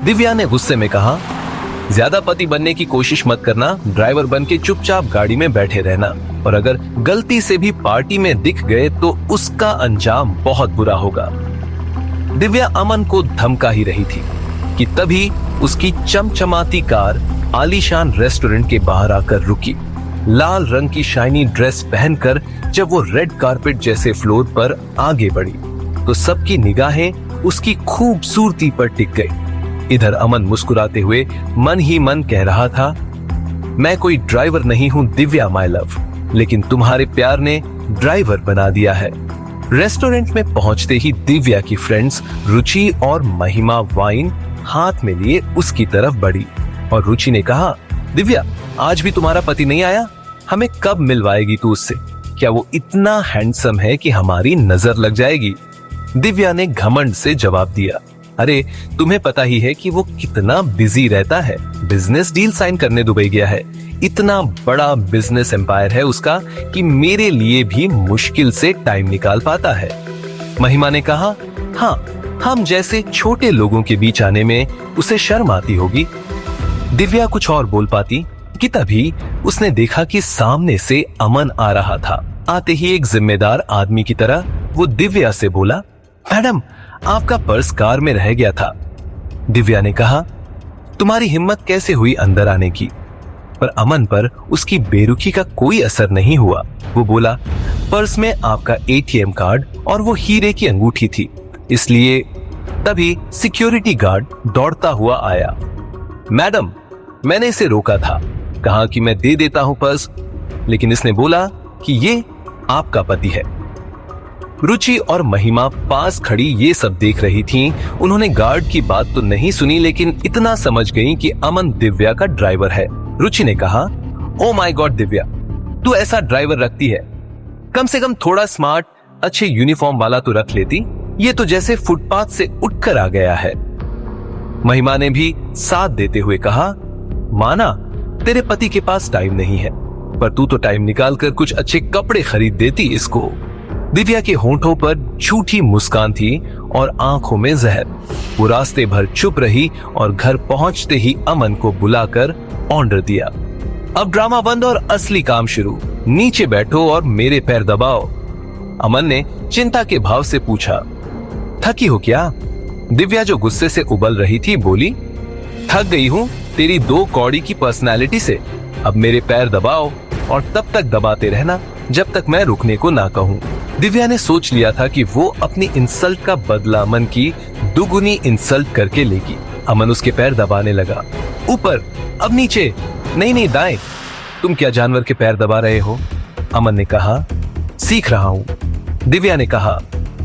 दिव्या ने गुस्से में कहा, ज्यादा पति बनने की कोशिश मत करना, ड्राइवर बन के चुपचाप गाड़ी में बैठे रहना, और अगर गलती से भी पार्टी में दिख गए तो उसका अंजाम बहुत बुरा होगा। दिव्या अमन को धमका ही रही थी कि तभी उसकी चमचमाती कार आलीशान रेस्टोरेंट के बाहर आकर रुकी। लाल रंग की शाइनी ड्रेस पहनकर जब वो रेड कारपेट जैसे फ्लोर पर आगे बढ़ी तो सबकी निगाहें उसकी खूबसूरती पर टिक गई। इधर अमन मुस्कुराते हुए मन ही मन कह रहा था, मैं कोई ड्राइवर नहीं हूं दिव्या माय लव, लेकिन तुम्हारे प्यार ने ड्राइवर बना दिया है। रेस्टोरेंट में पहुंचते ही दिव्या की फ्रेंड्स रुचि और महिमा वाइन हाथ में लिए उसकी तरफ बढ़ी और रुचि ने कहा, दिव्या आज भी तुम्हारा पति नहीं आया? हमें कब मिलवाएगी तू उससे? क्या वो इतना हैंडसम है कि हमारी नजर लग जाएगी? दिव्या ने घमंड से जवाब दिया, अरे तुम्हें पता ही है कि वो कितना बिजी रहता है, बिजनेस डील साइन करने दुबई गया है। इतना बड़ा बिजनेस एम्पायर है उसका कि मेरे लिए भी मुश्किल से टाइम निकाल पाता है। महिमा ने कहा, हाँ हम जैसे छोटे लोगों के बीच आने में उसे शर्म आती होगी। दिव्या कुछ और बोल पाती कि तभी उसने देखा कि सामने से अमन आ रहा था। आते ही एक जिम्मेदार आदमी की तरह वो दिव्या से बोला, मैडम आपका पर्स कार में रह गया था। दिव्या ने कहा, तुम्हारी हिम्मत कैसे हुई अंदर आने की? पर अमन पर उसकी बेरुखी का कोई असर नहीं हुआ। वो बोला, पर्स में आपका एटीएम कार्ड और वो हीरे की अंगूठी थी, इसलिए तभी सिक्योरिटी गार्ड दौड़ता हुआ आया। मैडम मैंने इसे रोका था, कहा कि मैं दे देता हूं पर्स, लेकिन इसने बोला कि ये आपका पति है। रुचि और महिमा पास खड़ी ये सब देख रही थीं। उन्होंने गार्ड की बात तो नहीं सुनी, लेकिन इतना समझ गईं कि अमन दिव्या का ड्राइवर है। रुचि ने कहा, ओ माय गॉड दिव्या, तू ऐसा ड्राइवर रखती है? कम से कम थोड़ा स्मार्ट अच्छे यूनिफॉर्म वाला तो रख लेती, ये तो जैसे फुटपाथ से उठकर आ गया है। महिमा ने भी साथ देते हुए कहा, माना तेरे पति के पास टाइम नहीं है, पर तू तो टाइम निकाल कर कुछ अच्छे कपड़े खरीद देती इसको। दिव्या के होंठों पर झूठी मुस्कान थी और आंखों में जहर। वो रास्ते भर चुप रही और घर पहुंचते ही अमन को बुलाकर ऑर्डर दिया, अब ड्रामा बंद और असली काम शुरू, नीचे बैठो और मेरे पैर दबाओ। अमन ने चिंता के भाव से पूछा, थकी हो क्या? दिव्या जो गुस्से से उबल रही थी बोली, थक गई हूँ तेरी 2 कौड़ी की पर्सनालिटी से। अब मेरे पैर दबाओ और तब तक दबाते रहना जब तक मैं रुकने को ना कहूँ। दिव्या ने सोच लिया था कि वो अपनी इंसल्ट का बदला अमन की दुगुनी इंसल्ट करके लेगी। अमन उसके पैर दबाने लगा, ऊपर, अब नीचे, नहीं नहीं दाएं। तुम क्या जानवर के पैर दबा रहे हो? अमन ने कहा, सीख रहा हूँ। दिव्या ने कहा,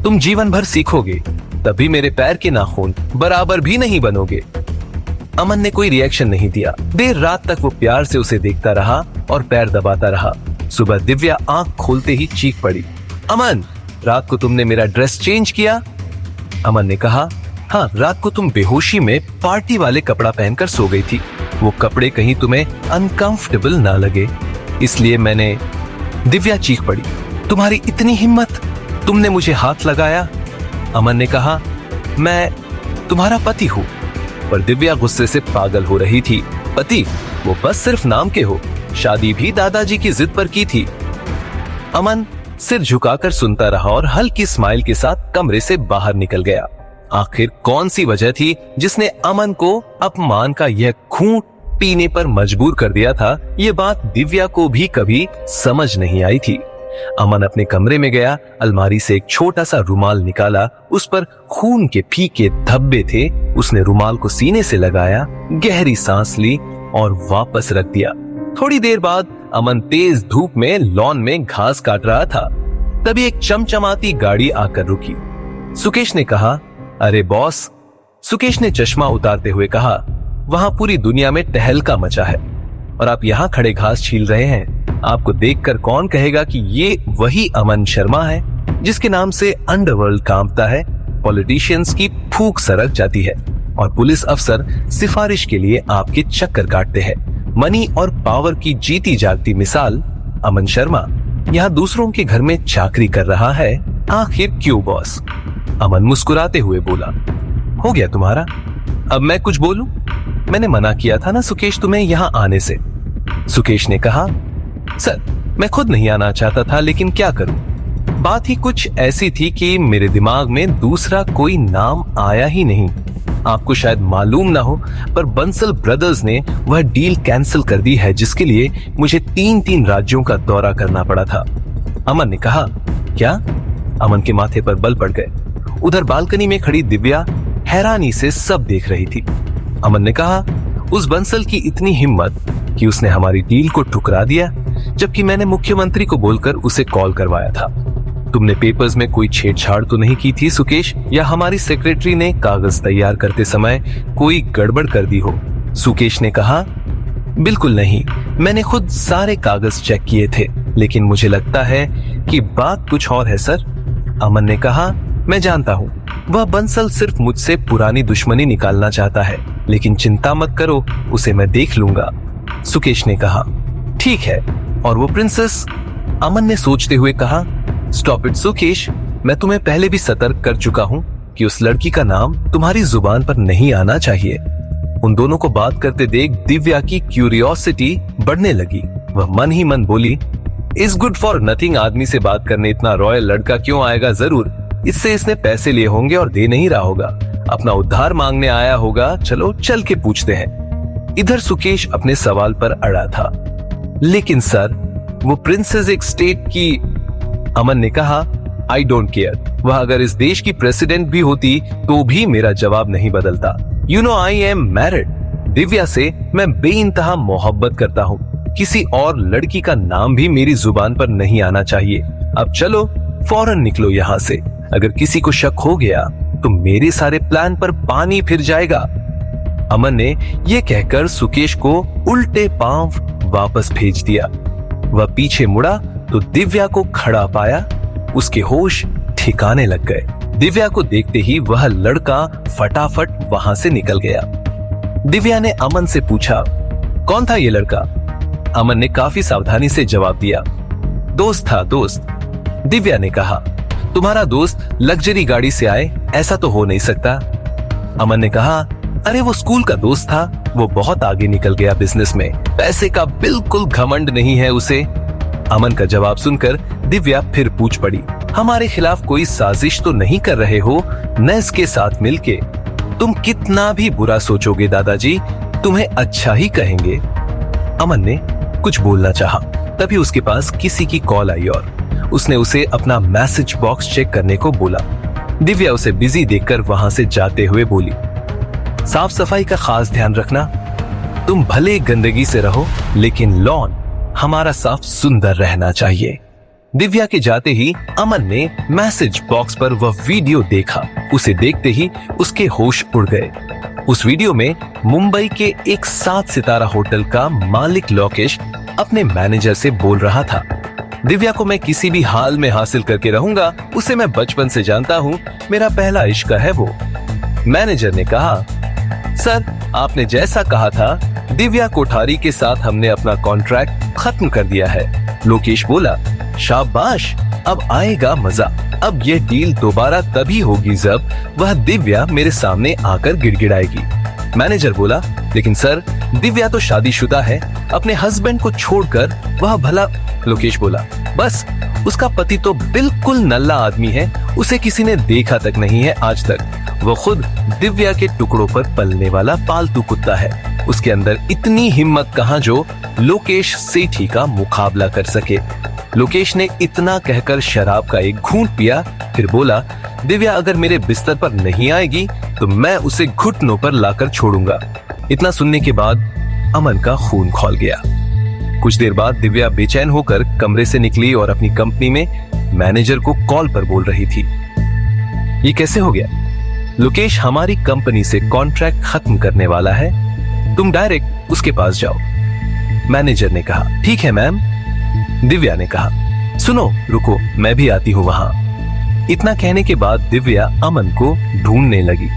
तुम जीवन भर सीखोगे, तभी मेरे पैर के नाखून बराबर भी नहीं बनोगे। अमन ने कोई रिएक्शन नहीं दिया। देर रात तक वो प्यार से उसे देखता रहा और पैर दबाता रहा। सुबह दिव्या आंख खोलते ही चीख पड़ी, अमन रात को तुमने मेरा ड्रेस चेंज किया? अमन ने कहा, हाँ रात को तुम बेहोशी में पार्टी वाले कपड़ा पहनकर सो गई थी, वो कपड़े कहीं तुम्हें अनकंफर्टेबल ना लगे, इसलिए मैंने। दिव्या चीख पड़ी, तुम्हारी इतनी हिम्मत, तुमने मुझे हाथ लगाया? अमन ने कहा, मैं तुम्हारा पति हूँ। पर दिव्या गुस्से से पागल हो रही थी। पति? वो बस सिर्फ नाम के हो, शादी भी दादाजी की जिद पर की थी। अमन सिर झुकाकर सुनता रहा और हल्की स्माइल के साथ कमरे से बाहर निकल गया। आखिर कौन सी वजह थी जिसने अमन को अपमान का यह घूंट पीने पर मजबूर कर दिया था? ये बात दिव्या को भी कभी समझ नहीं आई थी। अमन अपने कमरे में गया, अलमारी से एक छोटा सा रुमाल निकाला, उस पर खून के फीके धब्बे थे। उसने रुमाल को सीने से लगाया, गहरी सांस ली और वापस रख दिया। थोड़ी देर बाद अमन तेज धूप में लॉन में घास काट रहा था, तभी एक चमचमाती गाड़ी आकर रुकी। सुकेश ने कहा, अरे बॉस। सुकेश ने चश्मा उतारते हुए कहा, वहां पूरी दुनिया में तहलका मचा है और आप यहाँ खड़े घास छील रहे हैं। आपको देखकर कौन कहेगा कि ये वही अमन शर्मा है जिसके नाम से अंडरवर्ल्ड कांपता है, पॉलिटिशियंस की फूंक सरक जाती है और पुलिस अफसर सिफारिश के लिए आपके चक्कर काटते हैं। मनी और पावर की जीती जागती मिसाल अमन शर्मा यहाँ दूसरों के घर में चाकरी कर रहा है। आखिर क्यों बॉस? अमन मुस्कुराते हुए बोला, हो गया तुम्हारा? अब मैं कुछ बोलूं? मैंने मना किया था ना सुकेश तुम्हें यहाँ आने से। सुकेश ने कहा, सर मैं खुद नहीं आना चाहता था, लेकिन क्या करूं? बात ही कुछ ऐसी थी कि मेरे दिमाग में दूसरा कोई नाम आया ही नहीं। आपको शायद मालूम ना हो, पर बंसल ब्रदर्स ने वह डील कैंसिल कर दी है जिसके लिए मुझे 3 राज्यों का दौरा करना पड़ा था। अमन ने कहा, क्या? अमन के माथे पर बल पड़ गए। उधर बालकनी में खड़ी दिव्या हैरानी से सब देख रही थी। अमन ने कहा, उस बंसल की इतनी हिम्मत कि उसने हमारी डील को ठुकरा दिया, जबकि मैंने मुख्यमंत्री को बोलकर उसे कॉल करवाया था। तुमने पेपर्स में कोई छेड़छाड़ तो नहीं की थी सुकेश, या हमारी सेक्रेटरी ने कागज तैयार करते समय कोई गड़बड़ कर दी हो? सुकेश ने कहा, बिल्कुल नहीं, मैंने खुद सारे कागज चेक किए थे, लेकिन मुझे लगता है कि बात कुछ और है सर। अमन ने कहा, मैं जानता हूँ, वह बंसल सिर्फ मुझसे पुरानी दुश्मनी निकालना चाहता है, लेकिन चिंता मत करो, उसे मैं देख लूंगा। सुकेश ने कहा, ठीक है, और वो प्रिंसेस? अमन ने सोचते हुए कहा, स्टॉप इट सुकेश, मैं तुम्हें पहले भी सतर्क कर चुका हूँ कि उस लड़की का नाम तुम्हारी जुबान पर नहीं आना चाहिए। उन दोनों को बात करते देख दिव्या की क्यूरियोसिटी बढ़ने लगी। वह मन ही मन बोली, इस गुड फॉर नथिंग आदमी से बात करने इतना रॉयल लड़का क्यों आएगा? जरूर इससे इसने पैसे लिए होंगे और दे नहीं रहा होगा, अपना उद्धार मांगने आया होगा। चलो चल के पूछते हैं। इधर सुकेश अपने सवाल पर अड़ा था, लेकिन सर वो प्रिंसेस एक स्टेट की। अमन ने कहा, आई डोंट केयर, वह अगर इस देश की प्रेसिडेंट भी होती तो भी मेरा जवाब नहीं बदलता। You know I am married. Divya से मैं बेइंतहा मोहब्बत करता हूँ, किसी और लड़की का नाम भी मेरी जुबान पर नहीं आना चाहिए। अब चलो फौरन निकलो यहाँ से, अगर किसी को शक हो गया तो मेरे सारे प्लान पर पानी फिर जाएगा। अमन ने यह कहकर सुकेश को उल्टे पांव वापस भेज दिया। वह पीछे मुड़ा तो दिव्या को खड़ा पाया। उसके होश ठिकाने लग गए। दिव्या को देखते ही वह लड़का फटाफट वहां से निकल गया। दिव्या ने अमन से पूछा, कौन था ये लड़का? अमन ने काफी सावधानी से जवाब दिया, दोस्त था, दोस्त। दिव्या ने कहा, तुम्हारा दोस्त लग्जरी गाड़ी से आए, ऐसा तो हो नहीं सकता। अमन ने कहा, अरे वो स्कूल का दोस्त था, वो बहुत आगे निकल गया बिजनेस में, पैसे का बिल्कुल घमंड नहीं है उसे। अमन का जवाब सुनकर दिव्या फिर पूछ पड़ी, हमारे खिलाफ कोई साजिश तो नहीं कर रहे हो? नेस के साथ मिलके तुम कितना भी बुरा सोचोगे दादाजी, तुम्हें अच्छा ही कहेंगे। अमन ने कुछ बोलना चाहा, तभी उसके पास किसी की कॉल आई और उसने उसे अपना मैसेज बॉक्स चेक करने को बोला। दिव्या उसे बिजी देखकर वहां से जाते हुए बोली, साफ सफाई का खास ध्यान रखना, तुम भले गंदगी से रहो लेकिन लॉन हमारा साफ सुंदर रहना चाहिए। दिव्या के जाते ही अमन ने मैसेज बॉक्स पर वह वीडियो देखा। उसे देखते ही उसके होश उड़ गए। उस वीडियो में मुंबई के एक 7 सितारा होटल का मालिक लोकेश अपने मैनेजर से बोल रहा था, दिव्या को मैं किसी भी हाल में हासिल करके रहूंगा, उसे मैं बचपन से जानता हूँ, मेरा पहला इश्क है वो। मैनेजर ने कहा, सर आपने जैसा कहा था, दिव्या कोठारी के साथ हमने अपना कॉन्ट्रैक्ट खत्म कर दिया है। लोकेश बोला, शाबाश, अब आएगा मजा। अब यह डील दोबारा तभी होगी जब वह दिव्या मेरे सामने आकर गिड़गिड़ाएगी। मैनेजर बोला, लेकिन सर दिव्या तो शादीशुदा है, अपने हस्बैंड को छोड़कर वह भला। लोकेश बोला, बस उसका पति तो बिल्कुल नल्ला आदमी है, उसे किसी ने देखा तक नहीं है आज तक। वो खुद दिव्या के टुकड़ों पर पलने वाला पालतू कुत्ता है। उसके अंदर इतनी हिम्मत कहाँ जो लोकेश सेठी का मुकाबला कर सके। लोकेश ने इतना कहकर शराब का एक घूंट पिया, फिर बोला, दिव्या अगर मेरे बिस्तर पर नहीं आएगी तो मैं उसे घुटनों पर लाकर छोड़ूंगा। इतना सुनने के बाद अमन का खून खौल गया। कुछ देर बाद दिव्या बेचैन होकर कमरे से निकली और अपनी कंपनी में मैनेजर को कॉल पर बोल रही थी, ये कैसे हो गया? लोकेश हमारी कंपनी से कॉन्ट्रैक्ट खत्म करने वाला है, तुम डायरेक्ट उसके पास जाओ। मैनेजर ने कहा, ठीक है मैम। दिव्या ने कहा, सुनो रुको, मैं भी आती हूँ वहां। इतना कहने के बाद दिव्या अमन को ढूंढने लगी।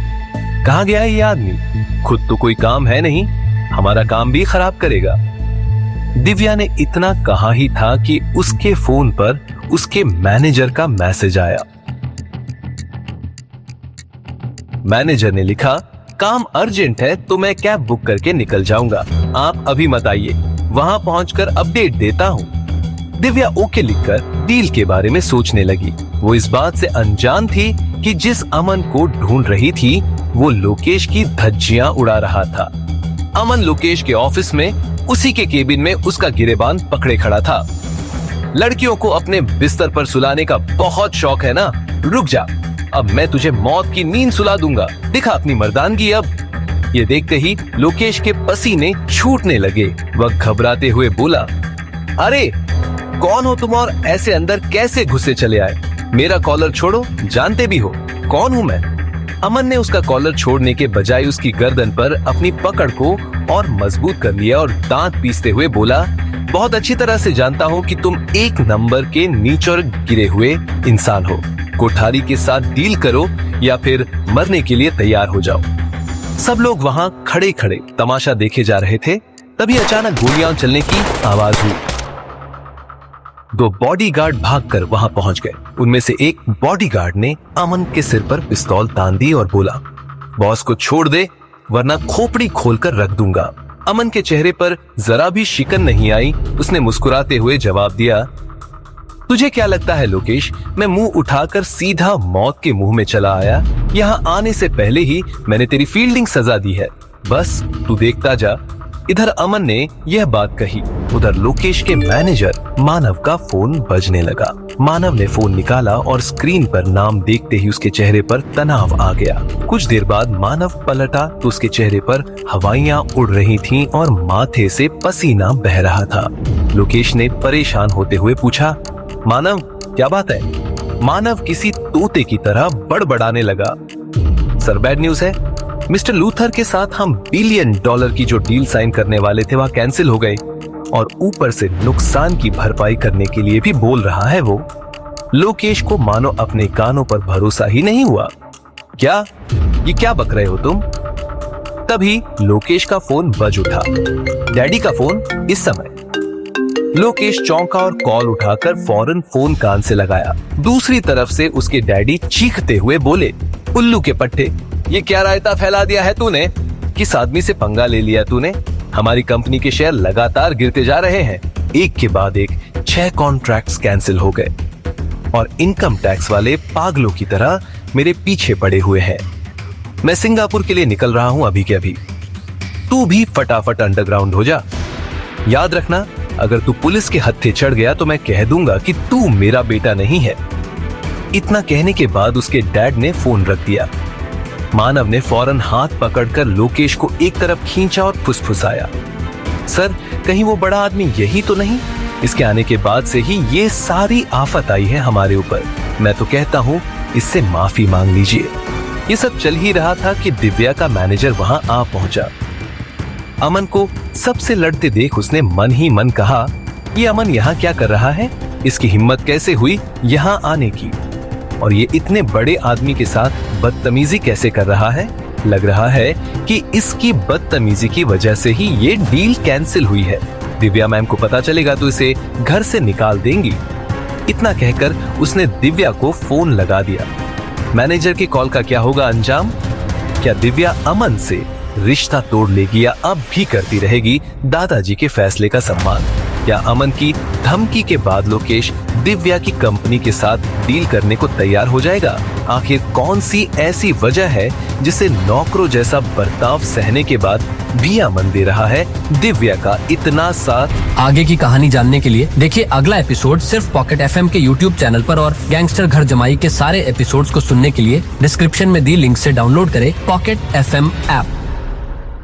कहाँ गया ये आदमी? खुद तो कोई काम है नहीं, हमारा काम भी खराब करेगा। दिव्या ने इतना कहा ही था कि उसके फोन पर उसके मैनेजर का मैसेज आया। मैनेजर ने लिखा, काम अर्जेंट है तो मैं कैब बुक करके निकल जाऊंगा, आप अभी मत आइए, वहां पहुंचकर अपडेट देता हूँ। दिव्या ओके लिखकर डील के बारे में सोचने लगी। वो इस बात से अनजान थी कि जिस अमन को ढूंढ रही थी वो लोकेश की धज्जियां उड़ा रहा था। अमन लोकेश के ऑफिस में उसी के केबिन में उसका गिरेबान पकड़े खड़ा था। लड़कियों को अपने बिस्तर पर सुलाने का बहुत शौक है ना, रुक जा, अब मैं तुझे मौत की नींद सुला दूंगा, दिखा अपनी मर्दानगी अब। ये देखते ही लोकेश के पसीने छूटने लगे। वह घबराते हुए बोला, अरे कौन हो तुम और ऐसे अंदर कैसे घुसे चले आए? मेरा कॉलर छोड़ो, जानते भी हो कौन हूं मैं। अमन ने उसका कॉलर छोड़ने के बजाय उसकी गर्दन पर अपनी पकड़ को और मजबूत कर लिया और दांत पीसते हुए बोला, बहुत अच्छी तरह से जानता हूं कि तुम एक नंबर के नीच और गिरे हुए इंसान हो। कोठारी के साथ डील करो या फिर मरने के लिए तैयार हो जाओ। सब लोग वहां खड़े खड़े तमाशा देखे जा रहे थे। तभी अचानक गोलियां चलने की आवाज हुई। 2 बॉडीगार्ड भागकर वहां पहुंच गए। उनमें से एक बॉडीगार्ड ने अमन के सिर पर पिस्तौल तान दी और बोला, बॉस को छोड़ दे वरना खोपड़ी खोलकर रख दूंगा। अमन के चेहरे पर जरा भी शिकन नहीं आई। उसने मुस्कुराते हुए जवाब दिया, तुझे क्या लगता है लोकेश, मैं मुंह उठाकर सीधा मौत के मुंह में चला आया? यहाँ आने से पहले ही मैंने तेरी फील्डिंग सजा दी है, बस तू देखता जा। इधर अमन ने यह बात कही, उधर लोकेश के मैनेजर मानव का फोन बजने लगा। मानव ने फोन निकाला और स्क्रीन पर नाम देखते ही उसके चेहरे पर तनाव आ गया। कुछ देर बाद मानव पलटा तो उसके चेहरे पर हवाइयां उड़ रही थीं और माथे से पसीना बह रहा था। लोकेश ने परेशान होते हुए पूछा, मानव क्या बात है? मानव किसी तोते की तरह बड़बड़ाने लगा, सर बैड न्यूज है, मिस्टर लूथर के साथ हम $1 बिलियन की जो डील साइन करने वाले थे वह कैंसिल हो गई और ऊपर से नुकसान की भरपाई करने के लिए भी बोल रहा है वो। लोकेश को मानो अपने कानों पर भरोसा ही नहीं हुआ। क्या ये क्या बक रहे हो तुम? तभी लोकेश का फोन बज उठा। डैडी का फोन इस समय। लोकेश चौंका और कॉल उठाकर फौरन फोन कान से लगाया। दूसरी तरफ से उसके डैडी चीखते हुए बोले, उल्लू के पट्टे, ये क्या रायता फैला दिया है तूने? किस आदमी से पंगा ले लिया तूने? हमारी कंपनी के शेयर लगातार गिरते जा रहे हैं। एक के बाद एक 6 कॉन्ट्रैक्ट्स कैंसिल हो गए और इनकम टैक्स वाले पागलों की तरह मेरे पीछे पड़े हुए हैं। मैं सिंगापुर के लिए निकल रहा हूं अभी के अभी। तू भी फटाफट अंडरग्राउंड हो जा। याद रखना, अगर तू पुलिस के हत्थे चढ़ गया तो मैं कह दूंगा कि तू मेरा बेटा नहीं है। इतना कहने के बाद उसके डैड ने फोन रख दिया। मानव ने फौरन हाथ पकड़कर लोकेश को एक तरफ खींचा और फुसफुसाया, सर कहीं वो बड़ा आदमी यही तो नहीं? इसके आने के बाद से ही ये सारी आफत आई है हमारे ऊपर। मैं तो कहता हूँ इससे माफी मांग लीजिए। ये सब चल ही रहा था कि दिव्या का मैनेजर वहां आ पहुंचा। अमन को सबसे लड़ते देख उसने मन ही मन कहा, ये अमन यहाँ क्या कर रहा है? इसकी हिम्मत कैसे हुई यहाँ आने की? और ये इतने बड़े आदमी के साथ बदतमीजी कैसे कर रहा है? लग रहा है कि इसकी बदतमीजी की वजह से ही ये डील कैंसिल हुई है। दिव्या मैम को पता चलेगा तो इसे घर से निकाल देंगी। इतना कहकर उसने दिव्या को फोन लगा दिया। मैनेजर की कॉल का क्या होगा अंजाम? क्या दिव्या अमन से रिश्ता तोड़ लेगी या अब भी करती रहेगी दादाजी के फैसले का सम्मान? या अमन की धमकी के बाद लोकेश दिव्या की कंपनी के साथ डील करने को तैयार हो जाएगा? आखिर कौन सी ऐसी वजह है जिसे नौकरों जैसा बर्ताव सहने के बाद भी अमन दे रहा है दिव्या का इतना साथ? आगे की कहानी जानने के लिए देखिए अगला एपिसोड सिर्फ पॉकेट FM के YouTube चैनल पर, और गैंगस्टर घर जमाई के सारे एपिसोड्स को सुनने के लिए डिस्क्रिप्शन में दी लिंक से डाउनलोड करें पॉकेट FM ऐप।